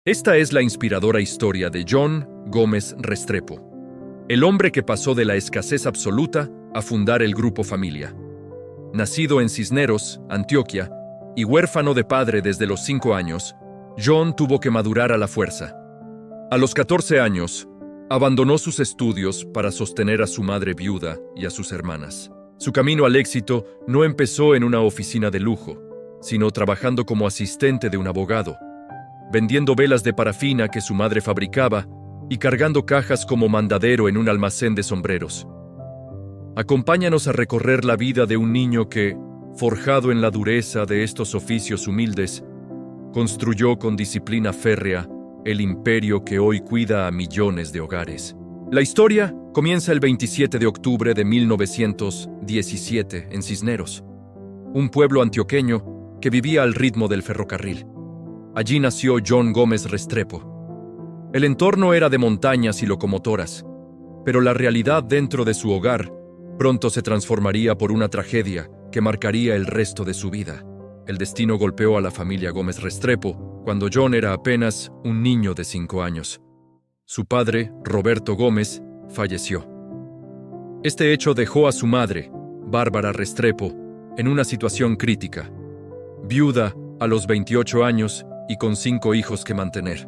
Esta es la inspiradora historia de John Gómez Restrepo, el hombre que pasó de la escasez absoluta a fundar el Grupo Familia. Nacido en Cisneros, Antioquia, y huérfano de padre desde los 5 años, John tuvo que madurar a la fuerza. A los 14 años, abandonó sus estudios para sostener a su madre viuda y a sus hermanas. Su camino al éxito no empezó en una oficina de lujo, sino trabajando como asistente de un abogado, vendiendo velas de parafina que su madre fabricaba y cargando cajas como mandadero en un almacén de sombreros. Acompáñanos a recorrer la vida de un niño que, forjado en la dureza de estos oficios humildes, construyó con disciplina férrea el imperio que hoy cuida a millones de hogares. La historia comienza el 27 de octubre de 1917 en Cisneros, un pueblo antioqueño que vivía al ritmo del ferrocarril. Allí nació John Gómez Restrepo. El entorno era de montañas y locomotoras, pero la realidad dentro de su hogar pronto se transformaría por una tragedia que marcaría el resto de su vida. El destino golpeó a la familia Gómez Restrepo cuando John era apenas un niño de 5 años. Su padre, Roberto Gómez, falleció. Este hecho dejó a su madre, Bárbara Restrepo, en una situación crítica. Viuda a los 28 años y con 5 hijos que mantener.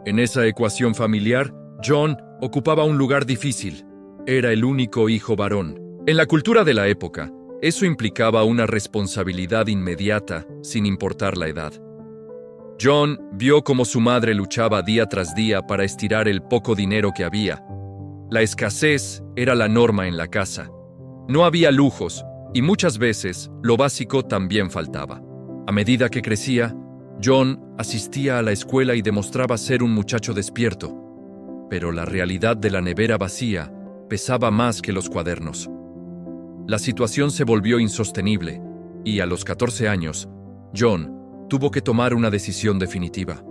En esa ecuación familiar, John ocupaba un lugar difícil. Era el único hijo varón. En la cultura de la época, eso implicaba una responsabilidad inmediata, sin importar la edad. John vio cómo su madre luchaba día tras día para estirar el poco dinero que había. La escasez era la norma en la casa. No había lujos, y muchas veces lo básico también faltaba. A medida que crecía, John asistía a la escuela y demostraba ser un muchacho despierto, pero la realidad de la nevera vacía pesaba más que los cuadernos. La situación se volvió insostenible y a los 14 años, John tuvo que tomar una decisión definitiva: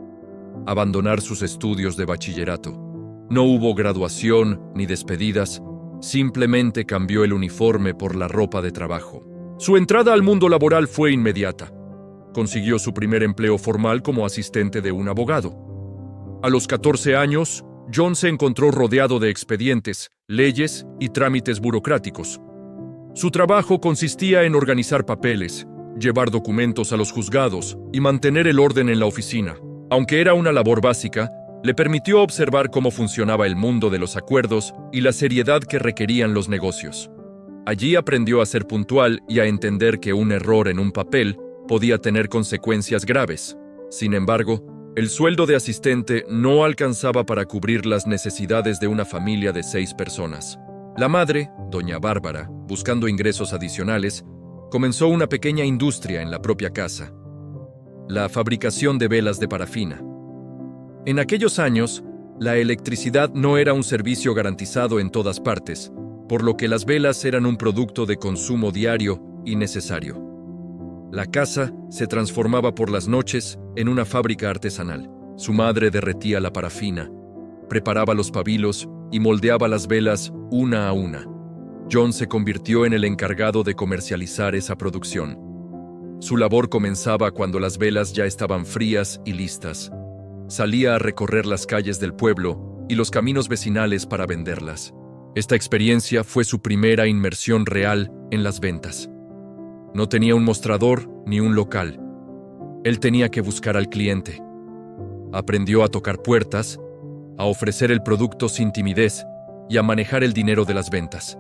abandonar sus estudios de bachillerato. No hubo graduación ni despedidas, simplemente cambió el uniforme por la ropa de trabajo. Su entrada al mundo laboral fue inmediata. Consiguió su primer empleo formal como asistente de un abogado. A los 14 años, John se encontró rodeado de expedientes, leyes y trámites burocráticos. Su trabajo consistía en organizar papeles, llevar documentos a los juzgados y mantener el orden en la oficina. Aunque era una labor básica, le permitió observar cómo funcionaba el mundo de los acuerdos y la seriedad que requerían los negocios. Allí aprendió a ser puntual y a entender que un error en un papel podía tener consecuencias graves. Sin embargo, el sueldo de asistente no alcanzaba para cubrir las necesidades de una familia de 6 personas. La madre, doña Bárbara, buscando ingresos adicionales, comenzó una pequeña industria en la propia casa: la fabricación de velas de parafina. En aquellos años, la electricidad no era un servicio garantizado en todas partes, por lo que las velas eran un producto de consumo diario y necesario. La casa se transformaba por las noches en una fábrica artesanal. Su madre derretía la parafina, preparaba los pabilos y moldeaba las velas una a una. John se convirtió en el encargado de comercializar esa producción. Su labor comenzaba cuando las velas ya estaban frías y listas. Salía a recorrer las calles del pueblo y los caminos vecinales para venderlas. Esta experiencia fue su primera inmersión real en las ventas. No tenía un mostrador ni un local. Él tenía que buscar al cliente. Aprendió a tocar puertas, a ofrecer el producto sin timidez y a manejar el dinero de las ventas.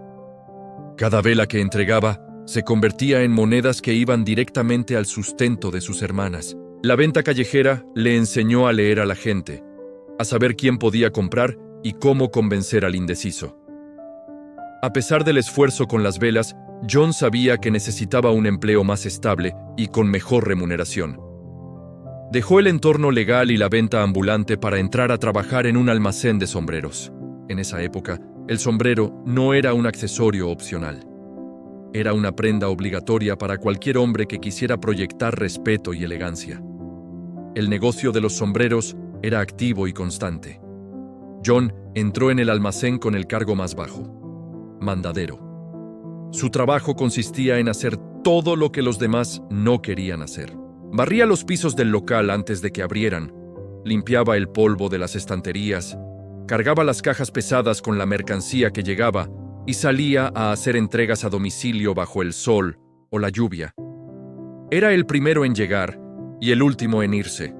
Cada vela que entregaba se convertía en monedas que iban directamente al sustento de sus hermanas. La venta callejera le enseñó a leer a la gente, a saber quién podía comprar y cómo convencer al indeciso. A pesar del esfuerzo con las velas, John sabía que necesitaba un empleo más estable y con mejor remuneración. Dejó el entorno legal y la venta ambulante para entrar a trabajar en un almacén de sombreros. En esa época, el sombrero no era un accesorio opcional. Era una prenda obligatoria para cualquier hombre que quisiera proyectar respeto y elegancia. El negocio de los sombreros era activo y constante. John entró en el almacén con el cargo más bajo: mandadero. Su trabajo consistía en hacer todo lo que los demás no querían hacer. Barría los pisos del local antes de que abrieran, limpiaba el polvo de las estanterías, cargaba las cajas pesadas con la mercancía que llegaba y salía a hacer entregas a domicilio bajo el sol o la lluvia. Era el primero en llegar y el último en irse.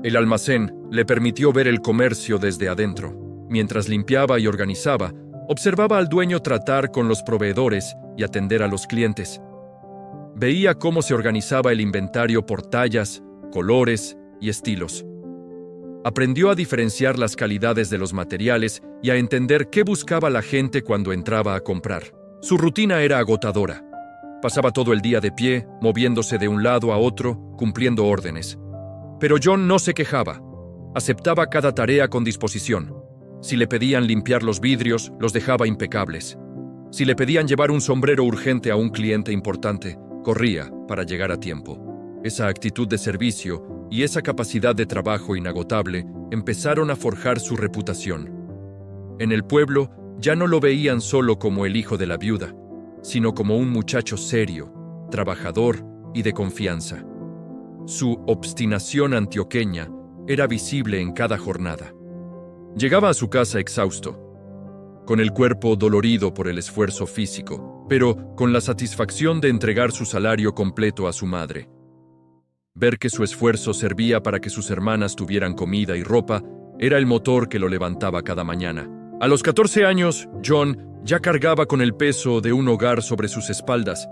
El almacén le permitió ver el comercio desde adentro. Mientras limpiaba y organizaba, observaba al dueño tratar con los proveedores y atender a los clientes. Veía cómo se organizaba el inventario por tallas, colores y estilos. Aprendió a diferenciar las calidades de los materiales y a entender qué buscaba la gente cuando entraba a comprar. Su rutina era agotadora. Pasaba todo el día de pie, moviéndose de un lado a otro, cumpliendo órdenes. Pero John no se quejaba. Aceptaba cada tarea con disposición. Si le pedían limpiar los vidrios, los dejaba impecables. Si le pedían llevar un sombrero urgente a un cliente importante, corría para llegar a tiempo. Esa actitud de servicio y esa capacidad de trabajo inagotable empezaron a forjar su reputación. En el pueblo ya no lo veían solo como el hijo de la viuda, sino como un muchacho serio, trabajador y de confianza. Su obstinación antioqueña era visible en cada jornada. Llegaba a su casa exhausto, con el cuerpo dolorido por el esfuerzo físico, pero con la satisfacción de entregar su salario completo a su madre. Ver que su esfuerzo servía para que sus hermanas tuvieran comida y ropa era el motor que lo levantaba cada mañana. A los 14 años, John ya cargaba con el peso de un hogar sobre sus espaldas,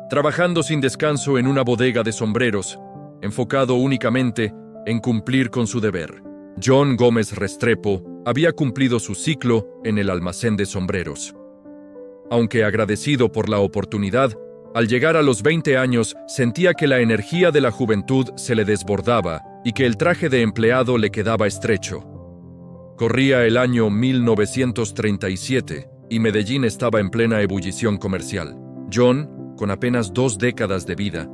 trabajando sin descanso en una bodega de sombreros, enfocado únicamente en cumplir con su deber. John Gómez Restrepo había cumplido su ciclo en el almacén de sombreros. Aunque agradecido por la oportunidad, al llegar a los 20 años sentía que la energía de la juventud se le desbordaba y que el traje de empleado le quedaba estrecho. Corría el año 1937 y Medellín estaba en plena ebullición comercial. John, con apenas 2 décadas de vida,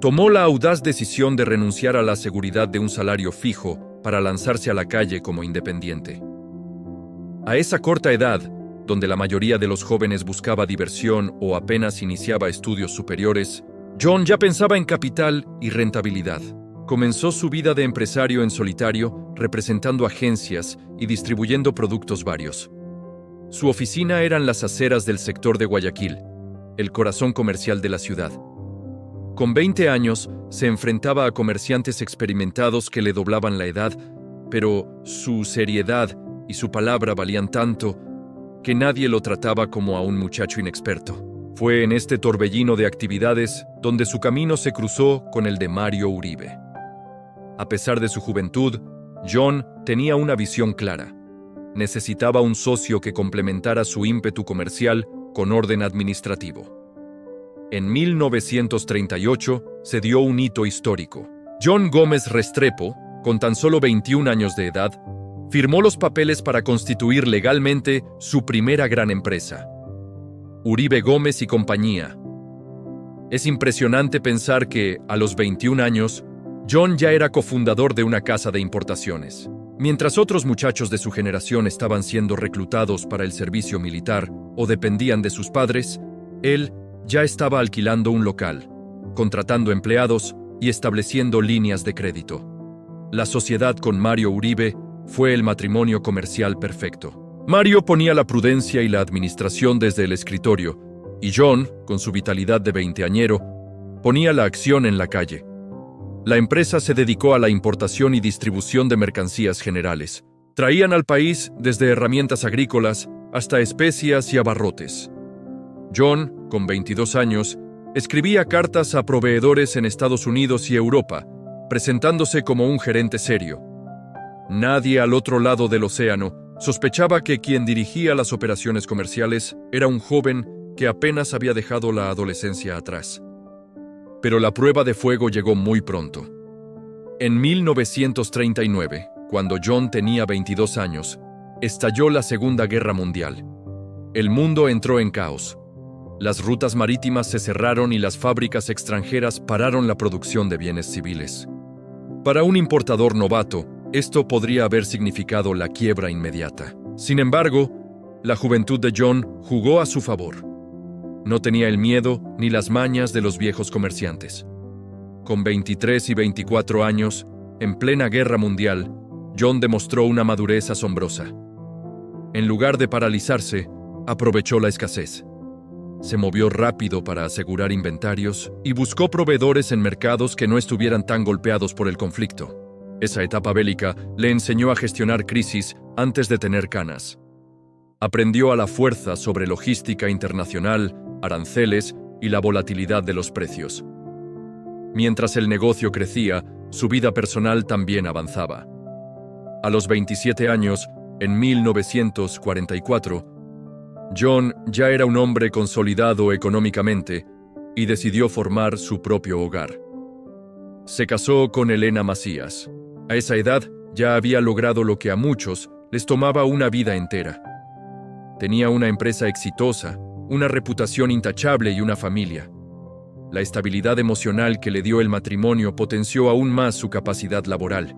tomó la audaz decisión de renunciar a la seguridad de un salario fijo para lanzarse a la calle como independiente. A esa corta edad, donde la mayoría de los jóvenes buscaba diversión o apenas iniciaba estudios superiores, John ya pensaba en capital y rentabilidad. Comenzó su vida de empresario en solitario, representando agencias y distribuyendo productos varios. Su oficina era en las aceras del sector de Guayaquil, el corazón comercial de la ciudad. Con 20 años, se enfrentaba a comerciantes experimentados que le doblaban la edad, pero su seriedad y su palabra valían tanto que nadie lo trataba como a un muchacho inexperto. Fue en este torbellino de actividades donde su camino se cruzó con el de Mario Uribe. A pesar de su juventud, John tenía una visión clara. Necesitaba un socio que complementara su ímpetu comercial con orden administrativo. En 1938 se dio un hito histórico. John Gómez Restrepo, con tan solo 21 años de edad, firmó los papeles para constituir legalmente su primera gran empresa, Uribe Gómez y Compañía. Es impresionante pensar que, a los 21 años, John ya era cofundador de una casa de importaciones. Mientras otros muchachos de su generación estaban siendo reclutados para el servicio militar o dependían de sus padres, él ya estaba alquilando un local, contratando empleados y estableciendo líneas de crédito. La sociedad con Mario Uribe fue el matrimonio comercial perfecto. Mario ponía la prudencia y la administración desde el escritorio, y John, con su vitalidad de veinteañero, ponía la acción en la calle. La empresa se dedicó a la importación y distribución de mercancías generales. Traían al país desde herramientas agrícolas hasta especias y abarrotes. John, con 22 años, escribía cartas a proveedores en Estados Unidos y Europa, presentándose como un gerente serio. Nadie al otro lado del océano sospechaba que quien dirigía las operaciones comerciales era un joven que apenas había dejado la adolescencia atrás. Pero la prueba de fuego llegó muy pronto. En 1939, cuando John tenía 22 años, estalló la Segunda Guerra Mundial. El mundo entró en caos. Las rutas marítimas se cerraron y las fábricas extranjeras pararon la producción de bienes civiles. Para un importador novato, esto podría haber significado la quiebra inmediata. Sin embargo, la juventud de John jugó a su favor. No tenía el miedo ni las mañas de los viejos comerciantes. Con 23 y 24 años, en plena guerra mundial, John demostró una madurez asombrosa. En lugar de paralizarse, aprovechó la escasez. Se movió rápido para asegurar inventarios y buscó proveedores en mercados que no estuvieran tan golpeados por el conflicto. Esa etapa bélica le enseñó a gestionar crisis antes de tener canas. Aprendió a la fuerza sobre logística internacional, aranceles y la volatilidad de los precios. Mientras el negocio crecía, su vida personal también avanzaba. A los 27 años, en 1944, John ya era un hombre consolidado económicamente y decidió formar su propio hogar. Se casó con Elena Macías. A esa edad ya había logrado lo que a muchos les tomaba una vida entera. Tenía una empresa exitosa, una reputación intachable y una familia. La estabilidad emocional que le dio el matrimonio potenció aún más su capacidad laboral.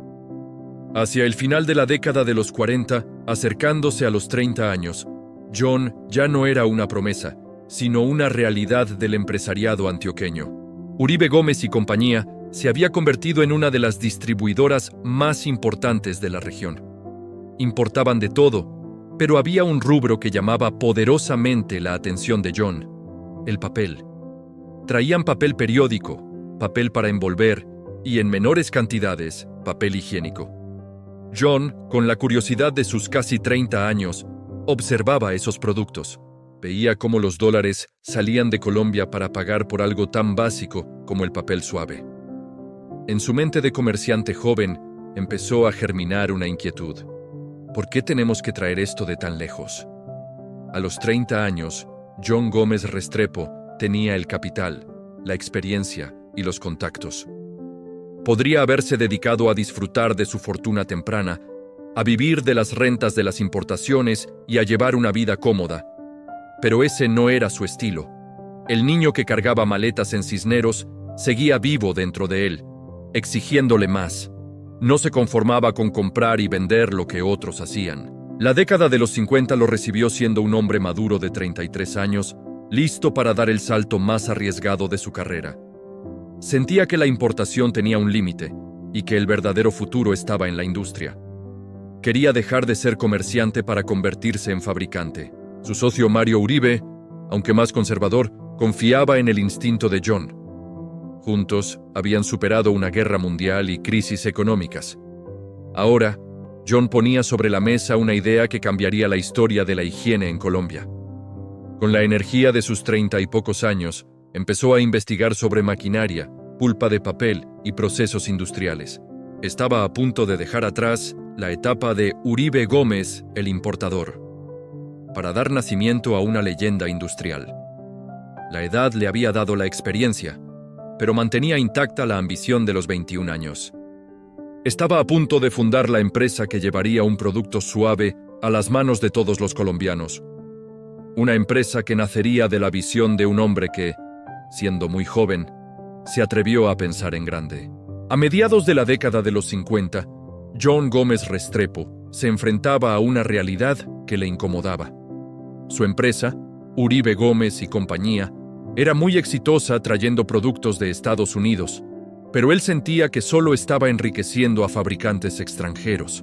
Hacia el final de la década de los 40, acercándose a los 30 años, John ya no era una promesa, sino una realidad del empresariado antioqueño. Uribe Gómez y compañía se había convertido en una de las distribuidoras más importantes de la región. Importaban de todo, pero había un rubro que llamaba poderosamente la atención de John: el papel. Traían papel periódico, papel para envolver y, en menores cantidades, papel higiénico. John, con la curiosidad de sus casi 30 años, observaba esos productos. Veía cómo los dólares salían de Colombia para pagar por algo tan básico como el papel suave. En su mente de comerciante joven empezó a germinar una inquietud. ¿Por qué tenemos que traer esto de tan lejos? A los 30 años, John Gómez Restrepo tenía el capital, la experiencia y los contactos. Podría haberse dedicado a disfrutar de su fortuna temprana, a vivir de las rentas de las importaciones y a llevar una vida cómoda. Pero ese no era su estilo. El niño que cargaba maletas en Cisneros seguía vivo dentro de él, exigiéndole más. No se conformaba con comprar y vender lo que otros hacían. La década de los 50 lo recibió siendo un hombre maduro de 33 años, listo para dar el salto más arriesgado de su carrera. Sentía que la importación tenía un límite y que el verdadero futuro estaba en la industria. Quería dejar de ser comerciante para convertirse en fabricante. Su socio Mario Uribe, aunque más conservador, confiaba en el instinto de John. Juntos habían superado una guerra mundial y crisis económicas. Ahora, John ponía sobre la mesa una idea que cambiaría la historia de la higiene en Colombia. Con la energía de sus 30 y pocos años, empezó a investigar sobre maquinaria, pulpa de papel y procesos industriales. Estaba a punto de dejar atrás la etapa de Uribe Gómez, el importador, para dar nacimiento a una leyenda industrial. La edad le había dado la experiencia, pero mantenía intacta la ambición de los 21 años. Estaba a punto de fundar la empresa que llevaría un producto suave a las manos de todos los colombianos. Una empresa que nacería de la visión de un hombre que, siendo muy joven, se atrevió a pensar en grande. A mediados de la década de los 50, John Gómez Restrepo se enfrentaba a una realidad que le incomodaba. Su empresa, Uribe Gómez y compañía, era muy exitosa trayendo productos de Estados Unidos, pero él sentía que solo estaba enriqueciendo a fabricantes extranjeros.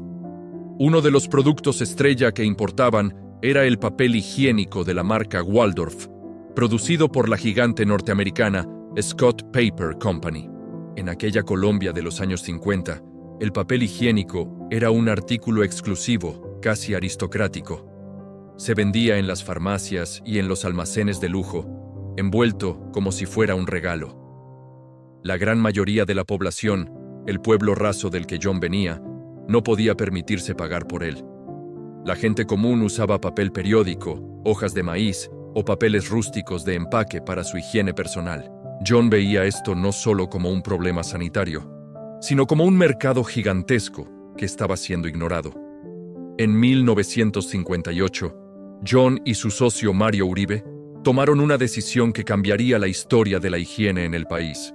Uno de los productos estrella que importaban era el papel higiénico de la marca Waldorf, producido por la gigante norteamericana Scott Paper Company. En aquella Colombia de los años 50, el papel higiénico era un artículo exclusivo, casi aristocrático. Se vendía en las farmacias y en los almacenes de lujo, envuelto como si fuera un regalo. La gran mayoría de la población, el pueblo raso del que John venía, no podía permitirse pagar por él. La gente común usaba papel periódico, hojas de maíz o papeles rústicos de empaque para su higiene personal. John veía esto no solo como un problema sanitario, sino como un mercado gigantesco que estaba siendo ignorado. En 1958, John y su socio Mario Uribe tomaron una decisión que cambiaría la historia de la higiene en el país.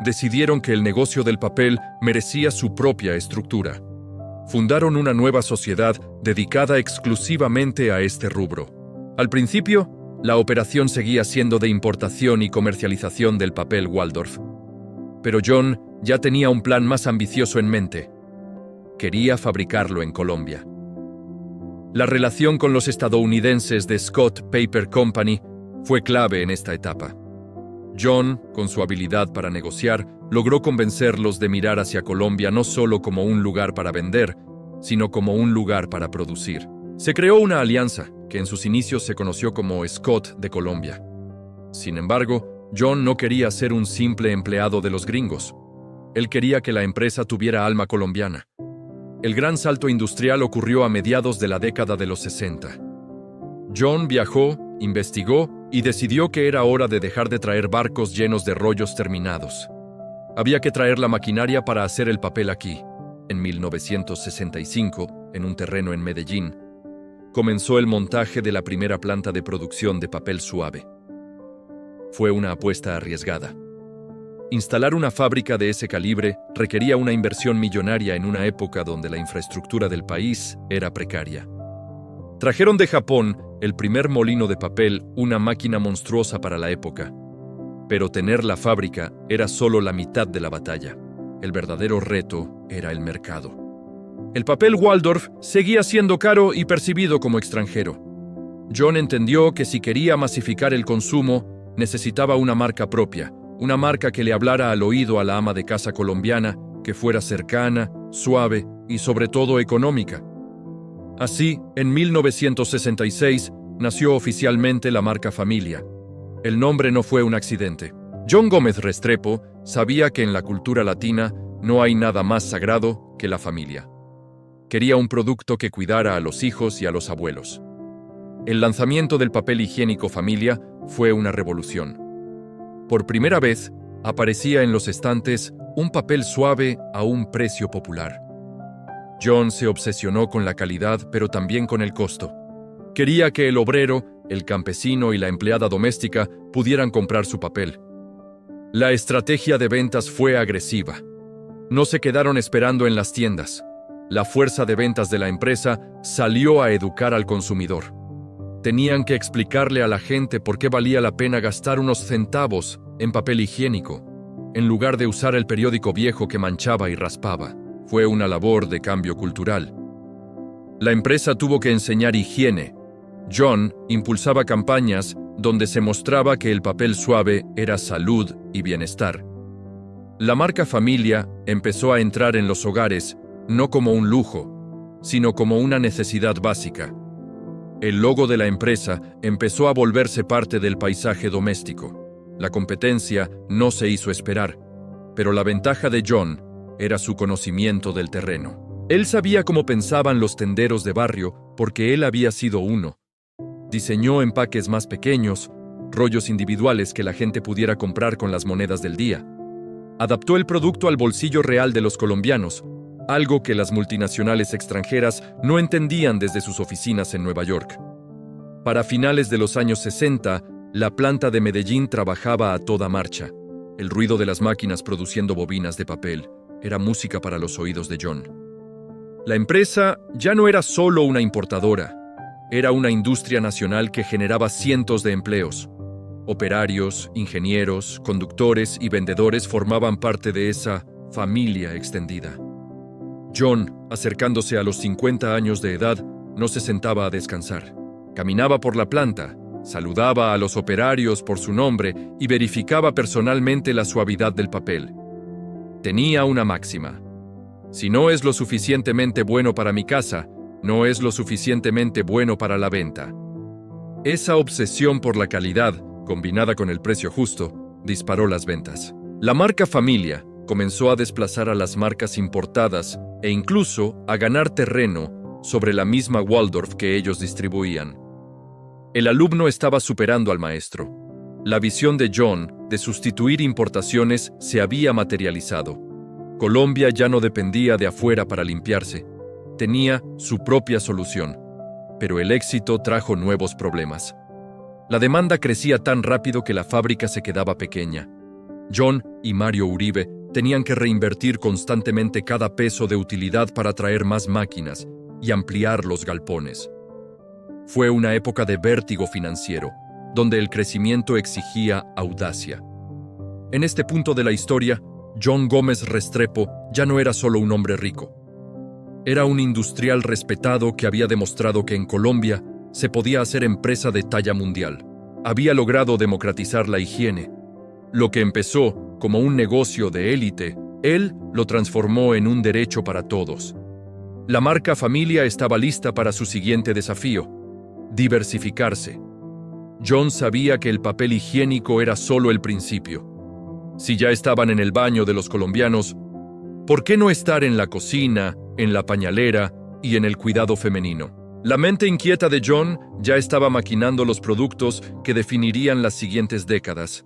Decidieron que el negocio del papel merecía su propia estructura. Fundaron una nueva sociedad dedicada exclusivamente a este rubro. Al principio, la operación seguía siendo de importación y comercialización del papel Waldorf. Pero John ya tenía un plan más ambicioso en mente. quería fabricarlo en Colombia. La relación con los estadounidenses de Scott Paper Company fue clave en esta etapa. John, con su habilidad para negociar, logró convencerlos de mirar hacia Colombia no solo como un lugar para vender, sino como un lugar para producir. Se creó una alianza, que en sus inicios se conoció como Scott de Colombia. Sin embargo, John no quería ser un simple empleado de los gringos. Él quería que la empresa tuviera alma colombiana. El gran salto industrial ocurrió a mediados de la década de los 60. John viajó, investigó y decidió que era hora de dejar de traer barcos llenos de rollos terminados. Había que traer la maquinaria para hacer el papel aquí. En 1965, en un terreno en Medellín, comenzó el montaje de la primera planta de producción de papel suave. Fue una apuesta arriesgada. Instalar una fábrica de ese calibre requería una inversión millonaria en una época donde la infraestructura del país era precaria. Trajeron de Japón el primer molino de papel, una máquina monstruosa para la época. Pero tener la fábrica era solo la mitad de la batalla. El verdadero reto era el mercado. El papel Waldorf seguía siendo caro y percibido como extranjero. John entendió que si quería masificar el consumo, necesitaba una marca propia, una marca que le hablara al oído a la ama de casa colombiana, que fuera cercana, suave y sobre todo económica. Así, en 1966, nació oficialmente la marca Familia. El nombre no fue un accidente. John Gómez Restrepo sabía que en la cultura latina no hay nada más sagrado que la familia. Quería un producto que cuidara a los hijos y a los abuelos. El lanzamiento del papel higiénico Familia fue una revolución. Por primera vez, aparecía en los estantes un papel suave a un precio popular. John se obsesionó con la calidad, pero también con el costo. Quería que el obrero, el campesino y la empleada doméstica pudieran comprar su papel. La estrategia de ventas fue agresiva. No se quedaron esperando en las tiendas. La fuerza de ventas de la empresa salió a educar al consumidor. Tenían que explicarle a la gente por qué valía la pena gastar unos centavos en papel higiénico, en lugar de usar el periódico viejo que manchaba y raspaba. Fue una labor de cambio cultural. La empresa tuvo que enseñar higiene. John impulsaba campañas donde se mostraba que el papel suave era salud y bienestar. La marca Familia empezó a entrar en los hogares no como un lujo, sino como una necesidad básica. El logo de la empresa empezó a volverse parte del paisaje doméstico. La competencia no se hizo esperar, pero la ventaja de John era su conocimiento del terreno. Él sabía cómo pensaban los tenderos de barrio porque él había sido uno. Diseñó empaques más pequeños, rollos individuales que la gente pudiera comprar con las monedas del día. Adaptó el producto al bolsillo real de los colombianos, algo que las multinacionales extranjeras no entendían desde sus oficinas en Nueva York. Para finales de los años 60, la planta de Medellín trabajaba a toda marcha. El ruido de las máquinas produciendo bobinas de papel era música para los oídos de John. La empresa ya no era solo una importadora, era una industria nacional que generaba cientos de empleos. Operarios, ingenieros, conductores y vendedores formaban parte de esa familia extendida. John, acercándose a los 50 años de edad, no se sentaba a descansar. Caminaba por la planta, saludaba a los operarios por su nombre y verificaba personalmente la suavidad del papel. Tenía una máxima: si no es lo suficientemente bueno para mi casa, no es lo suficientemente bueno para la venta. Esa obsesión por la calidad, combinada con el precio justo, disparó las ventas. La marca Familia comenzó a desplazar a las marcas importadas e incluso a ganar terreno sobre la misma Waldorf que ellos distribuían. El alumno estaba superando al maestro. La visión de John de sustituir importaciones se había materializado. Colombia ya no dependía de afuera para limpiarse. Tenía su propia solución. Pero el éxito trajo nuevos problemas. La demanda crecía tan rápido que la fábrica se quedaba pequeña. John y Mario Uribe tenían que reinvertir constantemente cada peso de utilidad para traer más máquinas y ampliar los galpones. Fue una época de vértigo financiero, donde el crecimiento exigía audacia. En este punto de la historia, John Gómez Restrepo ya no era solo un hombre rico. Era un industrial respetado que había demostrado que en Colombia se podía hacer empresa de talla mundial. Había logrado democratizar la higiene. Lo que empezó como un negocio de élite, él lo transformó en un derecho para todos. La marca Familia estaba lista para su siguiente desafío: diversificarse. John sabía que el papel higiénico era solo el principio. Si ya estaban en el baño de los colombianos, ¿por qué no estar en la cocina, en la pañalera y en el cuidado femenino? La mente inquieta de John ya estaba maquinando los productos que definirían las siguientes décadas.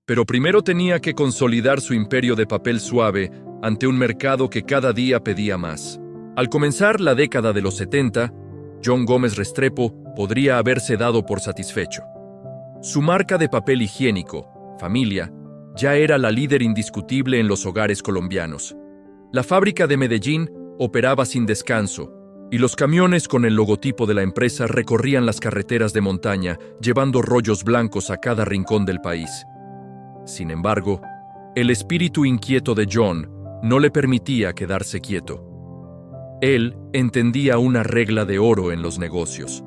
Pero primero tenía que consolidar su imperio de papel suave ante un mercado que cada día pedía más. Al comenzar la década de los 70, John Gómez Restrepo podría haberse dado por satisfecho. Su marca de papel higiénico, Familia, ya era la líder indiscutible en los hogares colombianos. La fábrica de Medellín operaba sin descanso, y los camiones con el logotipo de la empresa recorrían las carreteras de montaña, llevando rollos blancos a cada rincón del país. Sin embargo, el espíritu inquieto de John no le permitía quedarse quieto. Él entendía una regla de oro en los negocios.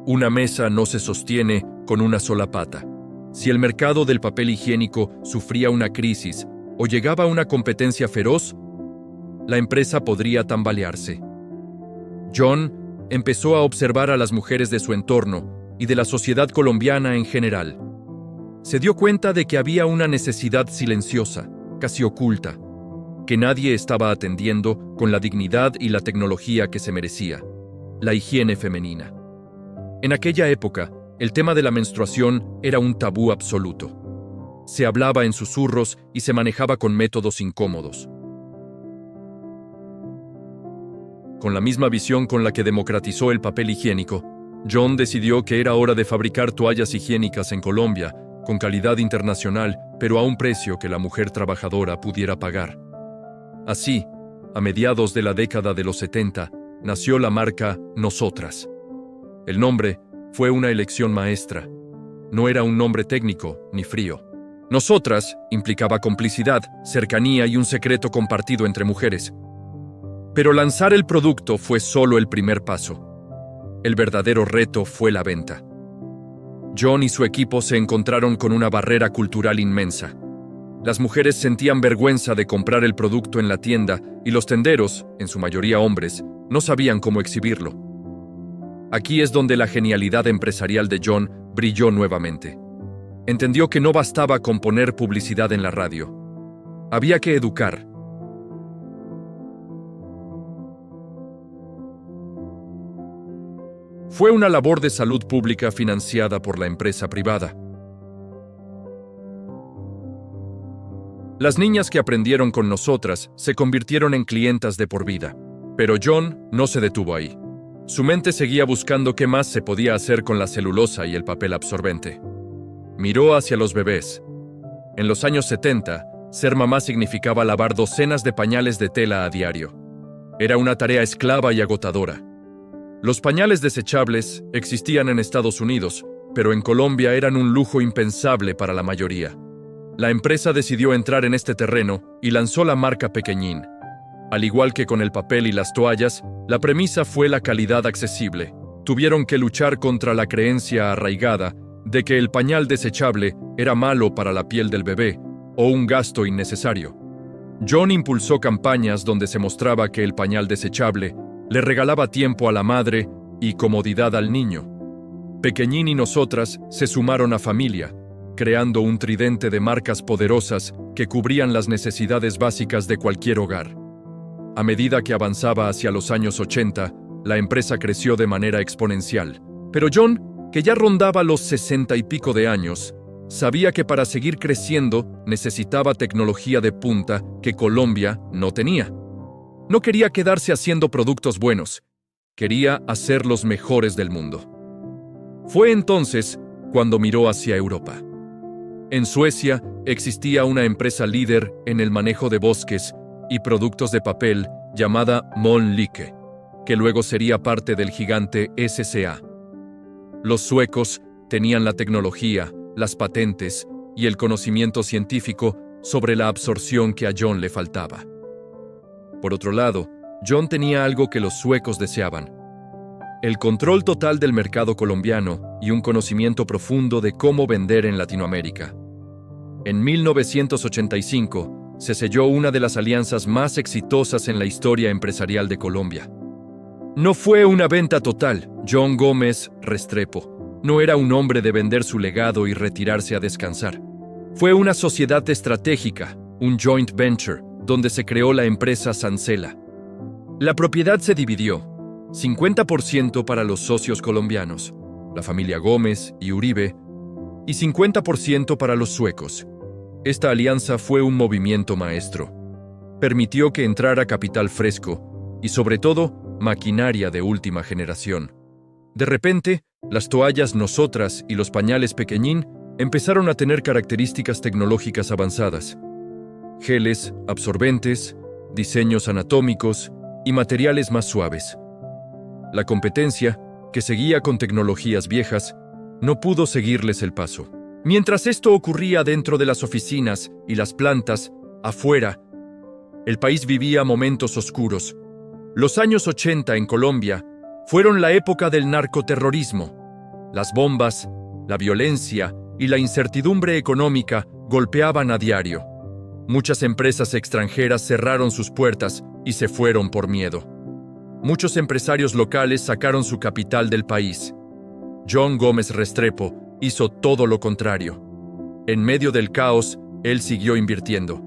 Una mesa no se sostiene con una sola pata. Si el mercado del papel higiénico sufría una crisis o llegaba una competencia feroz, la empresa podría tambalearse. John empezó a observar a las mujeres de su entorno y de la sociedad colombiana en general. Se dio cuenta de que había una necesidad silenciosa, casi oculta, que nadie estaba atendiendo con la dignidad y la tecnología que se merecía: la higiene femenina. En aquella época, el tema de la menstruación era un tabú absoluto. Se hablaba en susurros y se manejaba con métodos incómodos. Con la misma visión con la que democratizó el papel higiénico, John decidió que era hora de fabricar toallas higiénicas en Colombia, con calidad internacional, pero a un precio que la mujer trabajadora pudiera pagar. Así, a mediados de la década de los 70, nació la marca Nosotras. El nombre fue una elección maestra. No era un nombre técnico ni frío. Nosotras implicaba complicidad, cercanía y un secreto compartido entre mujeres. Pero lanzar el producto fue solo el primer paso. El verdadero reto fue la venta. John y su equipo se encontraron con una barrera cultural inmensa. Las mujeres sentían vergüenza de comprar el producto en la tienda y los tenderos, en su mayoría hombres, no sabían cómo exhibirlo. Aquí es donde la genialidad empresarial de John brilló nuevamente. Entendió que no bastaba con poner publicidad en la radio. Había que educar. Fue una labor de salud pública financiada por la empresa privada. Las niñas que aprendieron con Nosotras se convirtieron en clientas de por vida. Pero John no se detuvo ahí. Su mente seguía buscando qué más se podía hacer con la celulosa y el papel absorbente. Miró hacia los bebés. En los años 70, ser mamá significaba lavar docenas de pañales de tela a diario. Era una tarea esclava y agotadora. Los pañales desechables existían en Estados Unidos, pero en Colombia eran un lujo impensable para la mayoría. La empresa decidió entrar en este terreno y lanzó la marca Pequeñín. Al igual que con el papel y las toallas, la premisa fue la calidad accesible. Tuvieron que luchar contra la creencia arraigada de que el pañal desechable era malo para la piel del bebé o un gasto innecesario. John impulsó campañas donde se mostraba que el pañal desechable le regalaba tiempo a la madre y comodidad al niño. Pequeñín y Nosotras se sumaron a Familia, creando un tridente de marcas poderosas que cubrían las necesidades básicas de cualquier hogar. A medida que avanzaba hacia los años 80, la empresa creció de manera exponencial. Pero John, que ya rondaba los 60 y pico de años, sabía que para seguir creciendo necesitaba tecnología de punta que Colombia no tenía. No quería quedarse haciendo productos buenos, quería hacer los mejores del mundo. Fue entonces cuando miró hacia Europa. En Suecia existía una empresa líder en el manejo de bosques y productos de papel llamada Mölnlycke, que luego sería parte del gigante SCA. Los suecos tenían la tecnología, las patentes y el conocimiento científico sobre la absorción que a John le faltaba. Por otro lado, John tenía algo que los suecos deseaban: el control total del mercado colombiano y un conocimiento profundo de cómo vender en Latinoamérica. En 1985 se selló una de las alianzas más exitosas en la historia empresarial de Colombia. No fue una venta total. John Gómez Restrepo no era un hombre de vender su legado y retirarse a descansar. Fue una sociedad estratégica, un joint venture, donde se creó la empresa Sancela. La propiedad se dividió: 50% para los socios colombianos, la familia Gómez y Uribe, y 50% para los suecos. Esta alianza fue un movimiento maestro. Permitió que entrara capital fresco y, sobre todo, maquinaria de última generación. De repente, las toallas Nosotras y los pañales Pequeñín empezaron a tener características tecnológicas avanzadas: geles, absorbentes, diseños anatómicos y materiales más suaves. La competencia, que seguía con tecnologías viejas, no pudo seguirles el paso. Mientras esto ocurría dentro de las oficinas y las plantas, afuera, el país vivía momentos oscuros. Los años 80 en Colombia fueron la época del narcoterrorismo. Las bombas, la violencia y la incertidumbre económica golpeaban a diario. Muchas empresas extranjeras cerraron sus puertas y se fueron por miedo. Muchos empresarios locales sacaron su capital del país. John Gómez Restrepo hizo todo lo contrario. En medio del caos, él siguió invirtiendo.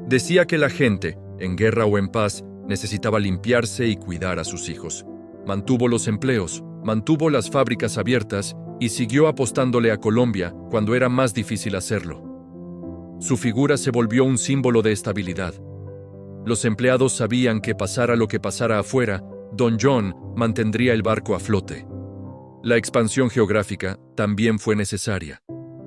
Decía que la gente, en guerra o en paz, necesitaba limpiarse y cuidar a sus hijos. Mantuvo los empleos, mantuvo las fábricas abiertas y siguió apostándole a Colombia cuando era más difícil hacerlo. Su figura se volvió un símbolo de estabilidad. Los empleados sabían que pasara lo que pasara afuera, Don John mantendría el barco a flote. La expansión geográfica también fue necesaria.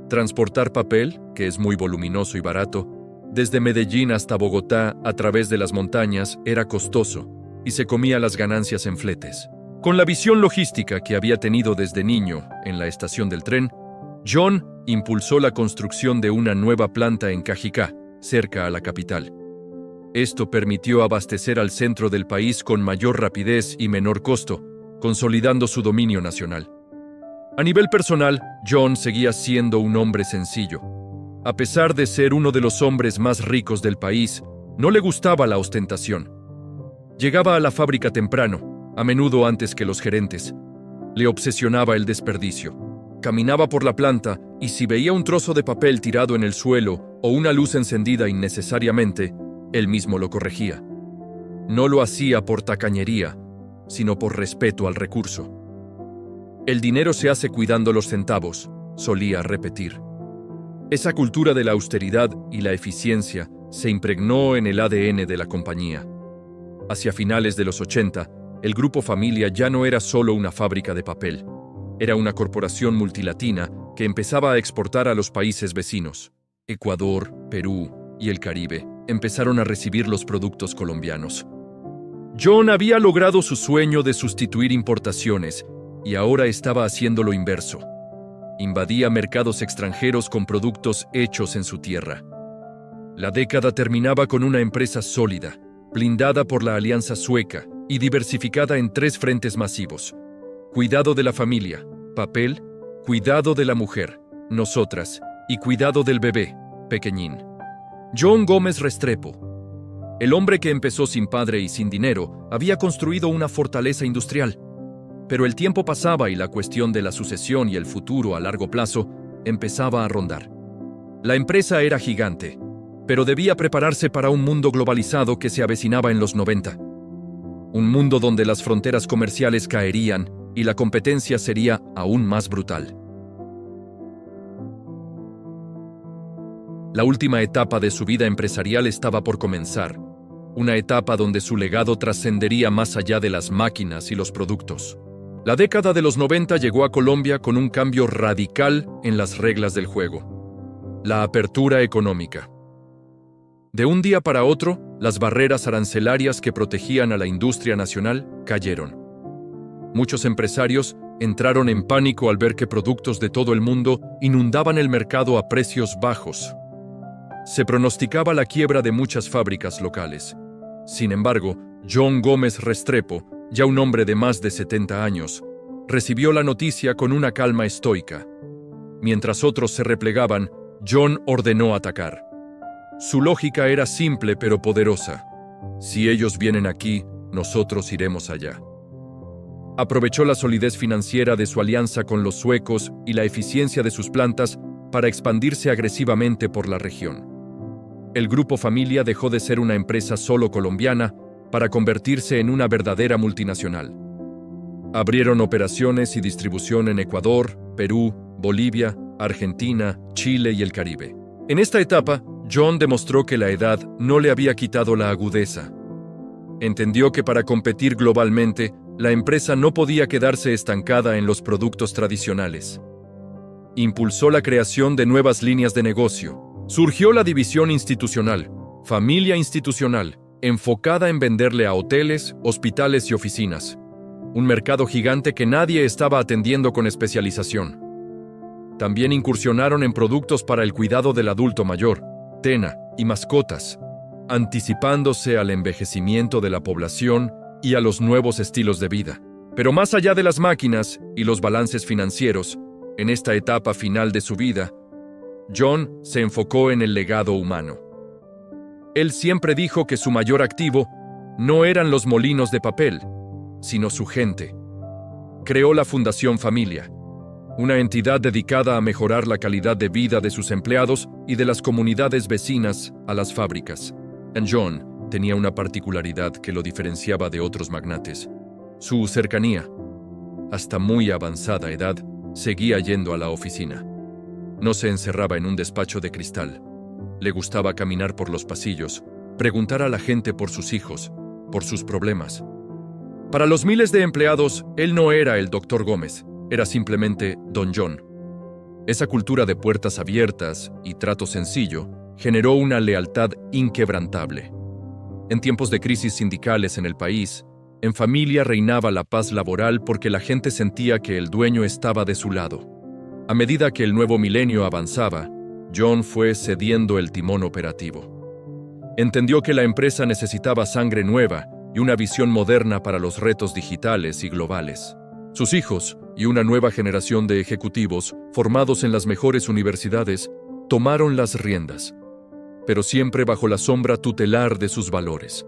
Transportar papel, que es muy voluminoso y barato, desde Medellín hasta Bogotá a través de las montañas era costoso y se comía las ganancias en fletes. Con la visión logística que había tenido desde niño en la estación del tren, John impulsó la construcción de una nueva planta en Cajicá, cerca a la capital. Esto permitió abastecer al centro del país con mayor rapidez y menor costo, consolidando su dominio nacional. A nivel personal, John seguía siendo un hombre sencillo. A pesar de ser uno de los hombres más ricos del país, no le gustaba la ostentación. Llegaba a la fábrica temprano, a menudo antes que los gerentes. Le obsesionaba el desperdicio. Caminaba por la planta y si veía un trozo de papel tirado en el suelo o una luz encendida innecesariamente, él mismo lo corregía. No lo hacía por tacañería, sino por respeto al recurso. El dinero se hace cuidando los centavos, solía repetir. Esa cultura de la austeridad y la eficiencia se impregnó en el ADN de la compañía. Hacia finales de los 80, el Grupo Familia ya no era solo una fábrica de papel. Era una corporación multilatina que empezaba a exportar a los países vecinos. Ecuador, Perú y el Caribe empezaron a recibir los productos colombianos. John había logrado su sueño de sustituir importaciones y ahora estaba haciendo lo inverso. Invadía mercados extranjeros con productos hechos en su tierra. La década terminaba con una empresa sólida, blindada por la alianza sueca y diversificada en 3 frentes masivos: cuidado de la familia, papel, cuidado de la mujer, Nosotras, y cuidado del bebé, Pequeñín. John Gómez Restrepo, el hombre que empezó sin padre y sin dinero, había construido una fortaleza industrial. Pero el tiempo pasaba y la cuestión de la sucesión y el futuro a largo plazo empezaba a rondar. La empresa era gigante, pero debía prepararse para un mundo globalizado que se avecinaba en los 90. Un mundo donde las fronteras comerciales caerían y la competencia sería aún más brutal. La última etapa de su vida empresarial estaba por comenzar, una etapa donde su legado trascendería más allá de las máquinas y los productos. La década de los 90 llegó a Colombia con un cambio radical en las reglas del juego: la apertura económica. De un día para otro, las barreras arancelarias que protegían a la industria nacional cayeron. Muchos empresarios entraron en pánico al ver que productos de todo el mundo inundaban el mercado a precios bajos. Se pronosticaba la quiebra de muchas fábricas locales. Sin embargo, John Gómez Restrepo, ya un hombre de más de 70 años, recibió la noticia con una calma estoica. Mientras otros se replegaban, John ordenó atacar. Su lógica era simple pero poderosa. Si ellos vienen aquí, nosotros iremos allá. Aprovechó la solidez financiera de su alianza con los suecos y la eficiencia de sus plantas para expandirse agresivamente por la región. El Grupo Familia dejó de ser una empresa solo colombiana para convertirse en una verdadera multinacional. Abrieron operaciones y distribución en Ecuador, Perú, Bolivia, Argentina, Chile y el Caribe. En esta etapa, John demostró que la edad no le había quitado la agudeza. Entendió que para competir globalmente, la empresa no podía quedarse estancada en los productos tradicionales. Impulsó la creación de nuevas líneas de negocio. Surgió la división institucional, Familia Institucional, enfocada en venderle a hoteles, hospitales y oficinas. Un mercado gigante que nadie estaba atendiendo con especialización. También incursionaron en productos para el cuidado del adulto mayor, TENA y mascotas, anticipándose al envejecimiento de la población y a los nuevos estilos de vida. Pero más allá de las máquinas y los balances financieros, en esta etapa final de su vida, John se enfocó en el legado humano. Él siempre dijo que su mayor activo no eran los molinos de papel, sino su gente. Creó la Fundación Familia, una entidad dedicada a mejorar la calidad de vida de sus empleados y de las comunidades vecinas a las fábricas. John tenía una particularidad que lo diferenciaba de otros magnates: su cercanía. Hasta muy avanzada edad, seguía yendo a la oficina. No se encerraba en un despacho de cristal. Le gustaba caminar por los pasillos, preguntar a la gente por sus hijos, por sus problemas. Para los miles de empleados, él no era el Dr. Gómez, era simplemente Don John. Esa cultura de puertas abiertas y trato sencillo generó una lealtad inquebrantable. En tiempos de crisis sindicales en el país, en Familia reinaba la paz laboral porque la gente sentía que el dueño estaba de su lado. A medida que el nuevo milenio avanzaba, John fue cediendo el timón operativo. Entendió que la empresa necesitaba sangre nueva y una visión moderna para los retos digitales y globales. Sus hijos y una nueva generación de ejecutivos, formados en las mejores universidades, tomaron las riendas, pero siempre bajo la sombra tutelar de sus valores: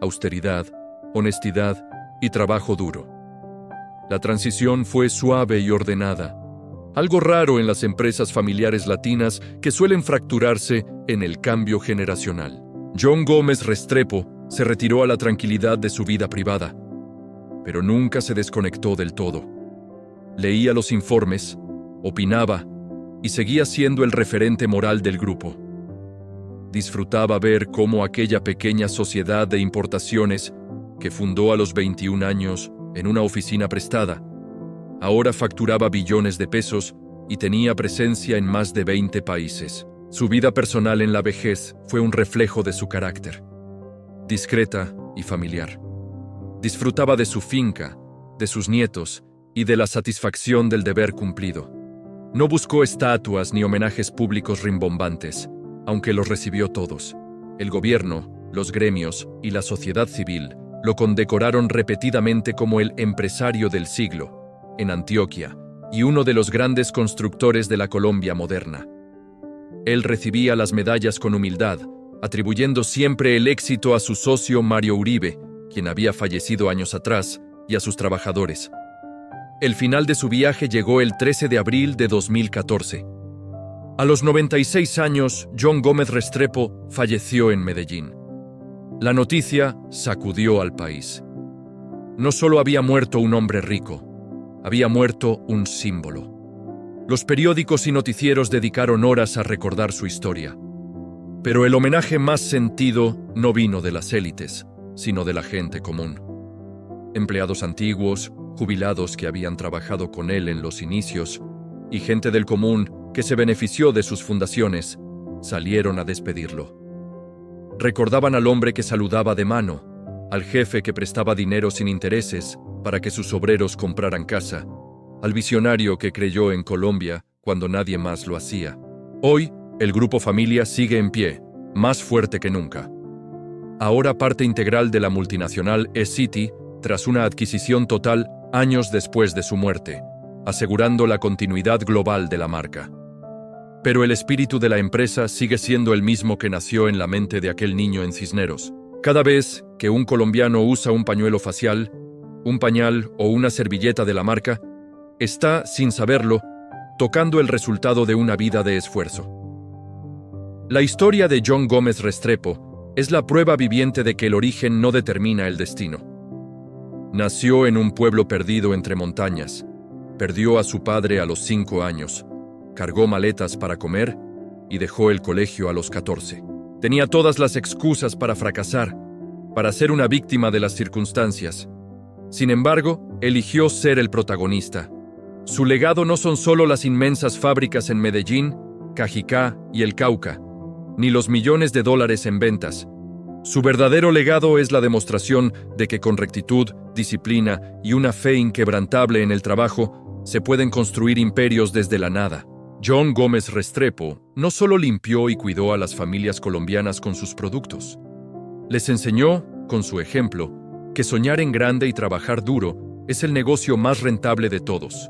austeridad, honestidad y trabajo duro. La transición fue suave y ordenada, algo raro en las empresas familiares latinas que suelen fracturarse en el cambio generacional. John Gómez Restrepo se retiró a la tranquilidad de su vida privada, pero nunca se desconectó del todo. Leía los informes, opinaba y seguía siendo el referente moral del grupo. Disfrutaba ver cómo aquella pequeña sociedad de importaciones que fundó a los 21 años en una oficina prestada, ahora facturaba billones de pesos y tenía presencia en más de 20 países. Su vida personal en la vejez fue un reflejo de su carácter, discreta y familiar. Disfrutaba de su finca, de sus nietos y de la satisfacción del deber cumplido. No buscó estatuas ni homenajes públicos rimbombantes, aunque los recibió todos. El gobierno, los gremios y la sociedad civil lo condecoraron repetidamente como el empresario del siglo en Antioquia y uno de los grandes constructores de la Colombia moderna. Él recibía las medallas con humildad, atribuyendo siempre el éxito a su socio Mario Uribe, quien había fallecido años atrás, y a sus trabajadores. El final de su viaje llegó el 13 de abril de 2014. A los 96 años, John Gómez Restrepo falleció en Medellín. La noticia sacudió al país. No solo había muerto un hombre rico, había muerto un símbolo. Los periódicos y noticieros dedicaron horas a recordar su historia. Pero el homenaje más sentido no vino de las élites, sino de la gente común. Empleados antiguos, jubilados que habían trabajado con él en los inicios, y gente del común que se benefició de sus fundaciones, salieron a despedirlo. Recordaban al hombre que saludaba de mano, al jefe que prestaba dinero sin intereses para que sus obreros compraran casa, al visionario que creyó en Colombia cuando nadie más lo hacía. Hoy, el Grupo Familia sigue en pie, más fuerte que nunca. ahora parte integral de la multinacional eCity, tras una adquisición total años después de su muerte, asegurando la continuidad global de la marca. Pero el espíritu de la empresa sigue siendo el mismo que nació en la mente de aquel niño en Cisneros. Cada vez que un colombiano usa un pañuelo facial, un pañal o una servilleta de la marca, está, sin saberlo, tocando el resultado de una vida de esfuerzo. La historia de John Gómez Restrepo es la prueba viviente de que el origen no determina el destino. Nació en un pueblo perdido entre montañas, perdió a su padre a los 5 años, cargó maletas para comer y dejó el colegio a los 14. Tenía todas las excusas para fracasar, para ser una víctima de las circunstancias. Sin embargo, eligió ser el protagonista. Su legado no son solo las inmensas fábricas en Medellín, Cajicá y el Cauca, ni los millones de dólares en ventas. Su verdadero legado es la demostración de que con rectitud, disciplina y una fe inquebrantable en el trabajo se pueden construir imperios desde la nada. John Gómez Restrepo no solo limpió y cuidó a las familias colombianas con sus productos. Les enseñó, con su ejemplo, que soñar en grande y trabajar duro es el negocio más rentable de todos.